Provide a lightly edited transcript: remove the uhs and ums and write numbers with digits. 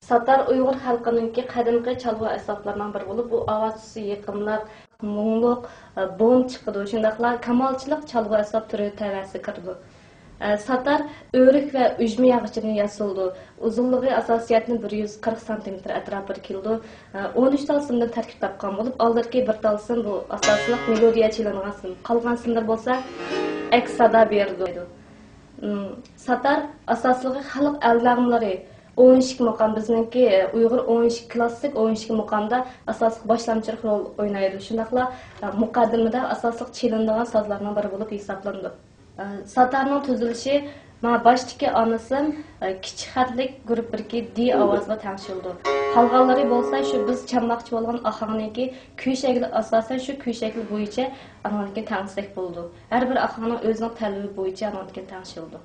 Satar Uyghur xalqınınki qadimgi çalgı əsaslarından biri olub, bu avazçısı yıqımlıq, muğluq, boğum çıxıdı. Şundaqla kamalçılıq çalgı əsas türü təvəsi kirdi. Satar örük və üjmi yağıçını yasaldı. Uzunluğu asasiyatını 140 cm ətrafı kildi. 13 talsımdan tərkib tapqan olub, aldırki bir talsım bu asaslıq melodiya çalınğan sın. Qalğan sındır bolsa, əks sada berdi. Satar asaslığı xalq əlləğimləri 12 muqam bizninki Uyghur 12 klassik 12 muqamda asaslık başlamçılıq rol oynaydı. Şundaqla muqaddimada asaslık çalınğan sazlardan biri olub hesablandı. Satarның tuzilişi baştaki anısım kichik xatlik grup 1 D avazga tangshildi. Qolganlari bolsa shu biz çalmoqchi bo'lgan ahangninki kuy shakli asosan shu kuy shakli bo'yicha anoniki tangsak bo'ldi. Har bir ahangning o'zining talabi bo'yicha anoniki tangshildi.